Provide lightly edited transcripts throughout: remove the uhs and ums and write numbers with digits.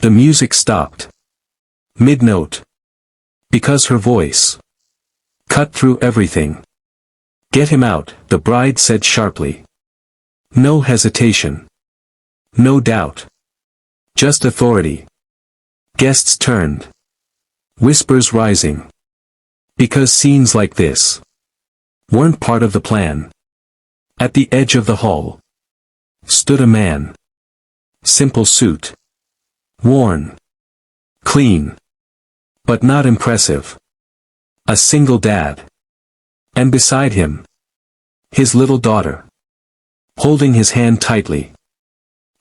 The music stopped. Mid-note. Because her voice cut through everything. "Get him out," the bride said sharply. No hesitation. No doubt. Just authority. Guests turned. Whispers rising. Because scenes like this weren't part of the plan. At the edge of the hall stood a man. Simple suit. Worn. Clean. But not impressive. A single dad. And beside him, his little daughter, holding his hand tightly.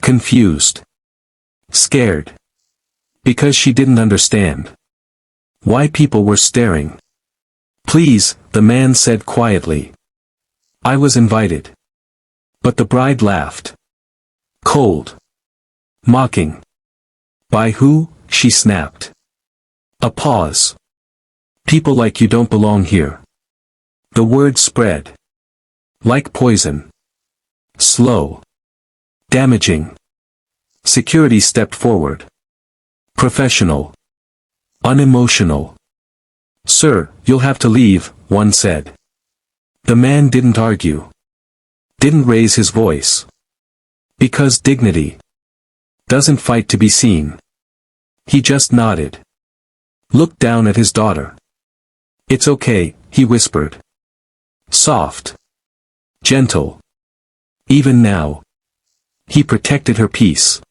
Confused. Scared. Because she didn't understand why people were staring. "Please," the man said quietly. "I was invited." But the bride laughed. Cold. Mocking. "By who?" she snapped. A pause. "People like you don't belong here." The word spread. Like poison. Slow. Damaging. Security stepped forward. Professional. Unemotional. "Sir, you'll have to leave," one said. The man didn't argue. Didn't raise his voice. Because dignity doesn't fight to be seen. He just nodded. Looked down at his daughter. "It's okay," he whispered. Soft. Gentle. Even now. He protected her peace.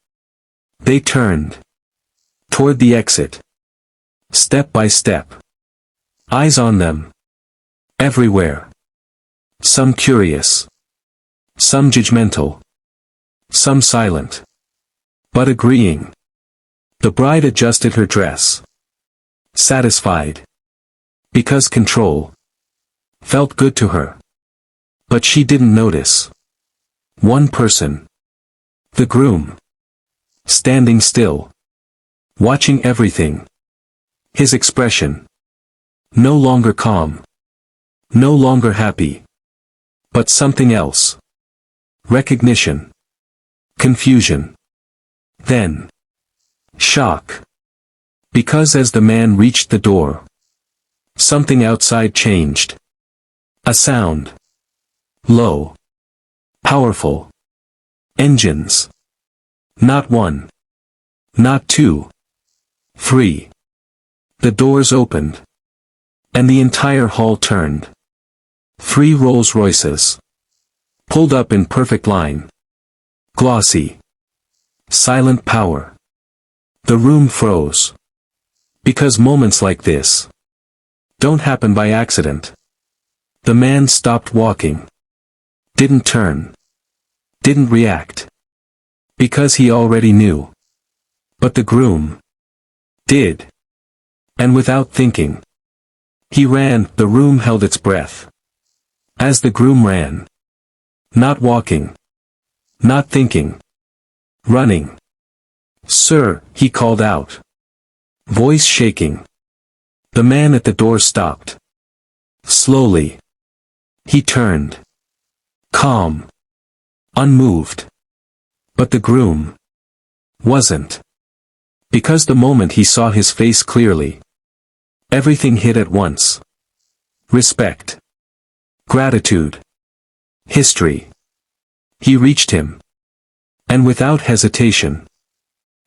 They turned toward the exit. Step by step. Eyes on them. Everywhere. Some curious. Some judgmental. Some silent. But agreeing. The bride adjusted her dress. Satisfied. Because control felt good to her. But she didn't notice one person. The groom. Standing still. Watching everything. His expression. No longer calm. No longer happy. But something else. Recognition. Confusion. Then. Shock. Because as the man reached the door, something outside changed. A sound. Low. Powerful. Engines. Not one. Not two. Three. The doors opened. And the entire hall turned. 3 Rolls-Royces. Pulled up in perfect line. Glossy. Silent power. The room froze. Because moments like this don't happen by accident. The man stopped walking. Didn't turn. Didn't react. Because he already knew. But the groom did. And without thinking, he ran. The room held its breath. As the groom ran. Not walking. Not thinking. Running. "Sir," he called out. Voice shaking. The man at the door stopped. Slowly. He turned. Calm. Unmoved. But the groom wasn't. Because the moment he saw his face clearly, everything hit at once. Respect. Gratitude. History. He reached him. And without hesitation,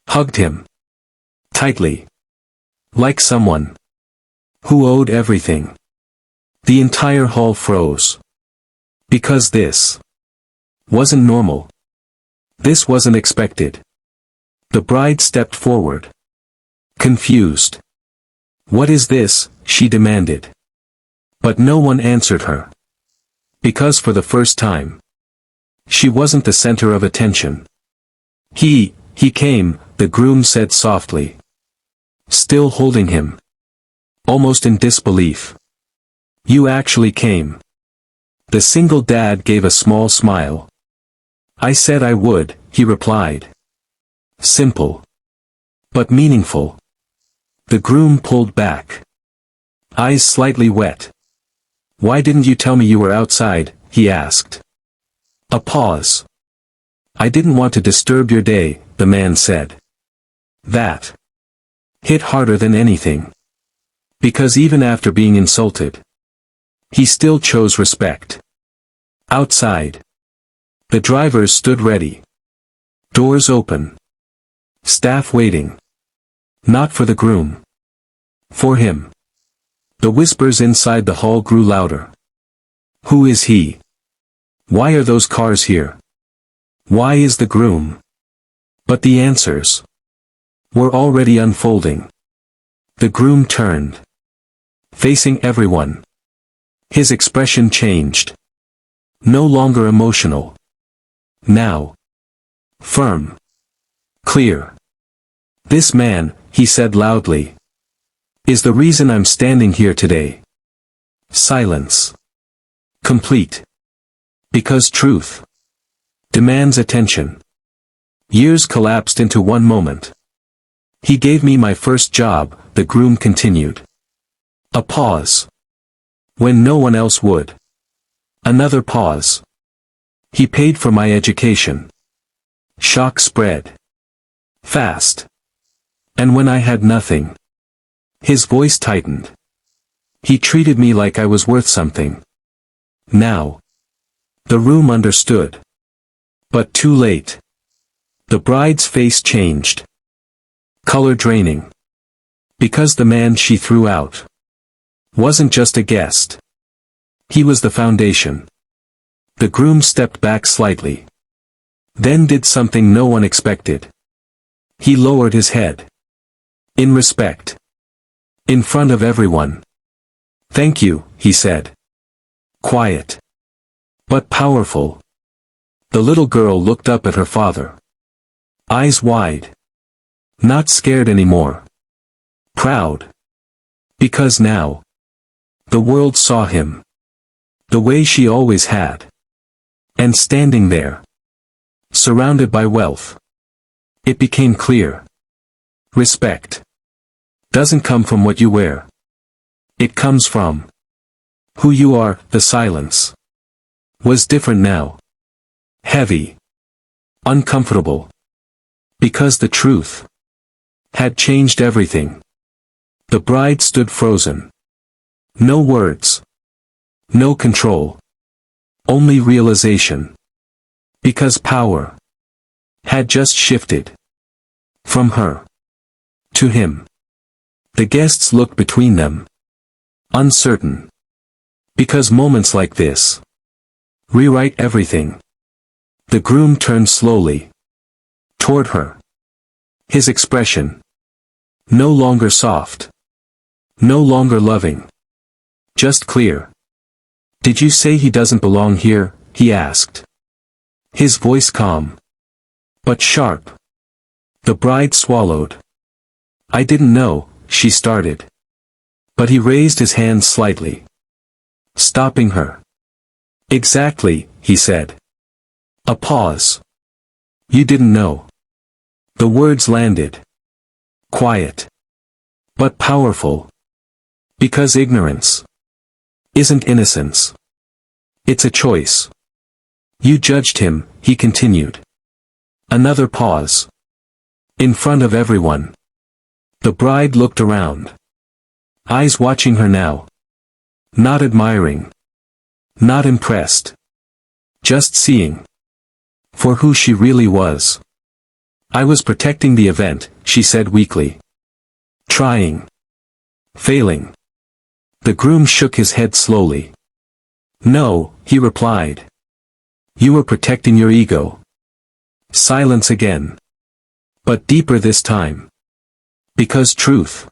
hugged him. Tightly. Like someone who owed everything. The entire hall froze. Because this wasn't normal. This wasn't expected. The bride stepped forward. Confused. "What is this?" she demanded. But no one answered her. Because for the first time, she wasn't the center of attention. He came," the groom said softly. Still holding him. Almost in disbelief. "You actually came." The single dad gave a small smile. "I said I would," he replied. Simple. But meaningful. The groom pulled back. Eyes slightly wet. "Why didn't you tell me you were outside?" he asked. A pause. "I didn't want to disturb your day," the man said. That hit harder than anything. Because even after being insulted, he still chose respect. Outside, the drivers stood ready. Doors open. Staff waiting. Not for the groom. For him. The whispers inside the hall grew louder. Who is he? Why are those cars here? Why is the groom? But the answers were already unfolding. The groom turned, facing everyone. His expression changed. No longer emotional. Now firm. Clear. This man, he said loudly, is the reason I'm standing here today. Silence. Complete. Because truth demands attention. Years collapsed into one moment. He gave me my first job, the groom continued. A pause. When no one else would. Another pause. He paid for my education. Shock spread fast. And when I had nothing, his voice tightened. He treated me like I was worth something. Now, the room understood. But too late. The bride's face changed. Color draining. Because the man she threw out wasn't just a guest. He was the foundation. The groom stepped back slightly. Then did something no one expected. He lowered his head. In respect. In front of everyone. Thank you, he said. Quiet. But powerful. The little girl looked up at her father. Eyes wide. Not scared anymore. Proud. Because now, the world saw him. The way she always had. And standing there, surrounded by wealth, it became clear. Respect doesn't come from what you wear. It comes from who you are. The silence was different now. Heavy. Uncomfortable. Because the truth had changed everything. The bride stood frozen. No words. No control. Only realization. Because power had just shifted from her to him. The guests looked between them, uncertain. Because moments like this rewrite everything. The groom turned slowly toward her. His expression no longer soft, no longer loving, just clear. Did you say he doesn't belong here? He asked. His voice calm, but sharp. The bride swallowed. I didn't know, she started. But he raised his hand slightly, stopping her. Exactly, he said. A pause. You didn't know. The words landed. Quiet. But powerful. Because ignorance isn't innocence. It's a choice. You judged him, he continued. Another pause. In front of everyone. The bride looked around. Eyes watching her now. Not admiring. Not impressed. Just seeing. For who she really was. I was protecting the event, she said weakly. Trying. Failing. The groom shook his head slowly. No, he replied. You were protecting your ego. Silence again. But deeper this time. Because truth,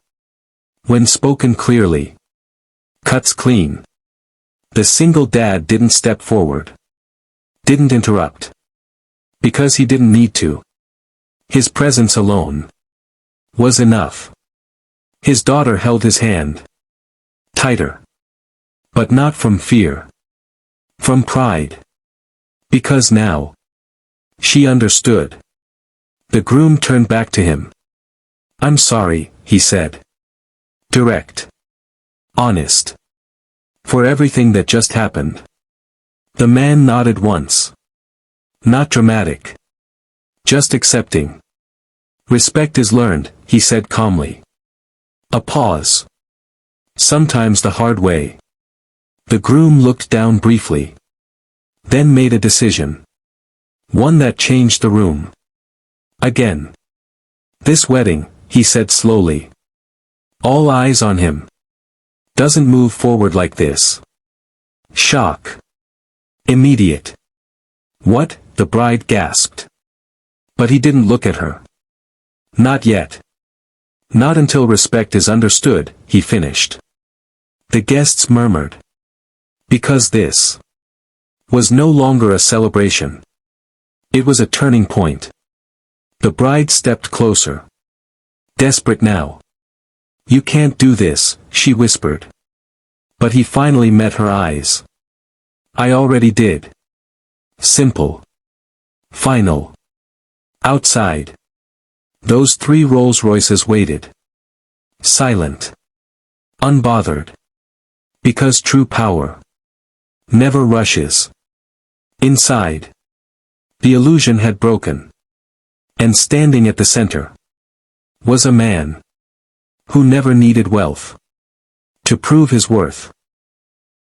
when spoken clearly, cuts clean. The single dad didn't step forward. Didn't interrupt. Because he didn't need to. His presence alone was enough. His daughter held his hand. Tighter. But not from fear. From pride. Because now, she understood. The groom turned back to him. I'm sorry, he said. Direct. Honest. For everything that just happened. The man nodded once. Not dramatic. Just accepting. Respect is learned, he said calmly. A pause. Sometimes the hard way. The groom looked down briefly. Then made a decision. One that changed the room. Again. This wedding, he said slowly. All eyes on him. Doesn't move forward like this. Shock. Immediate. What? The bride gasped. But he didn't look at her. Not yet. Not until respect is understood, he finished. The guests murmured. Because this was no longer a celebration. It was a turning point. The bride stepped closer. Desperate now. You can't do this, she whispered. But he finally met her eyes. I already did. Simple. Final. Outside. Those 3 Rolls-Royces waited. Silent. Unbothered. Because true power never rushes. Inside. The illusion had broken. And standing at the center was a man who never needed wealth to prove his worth.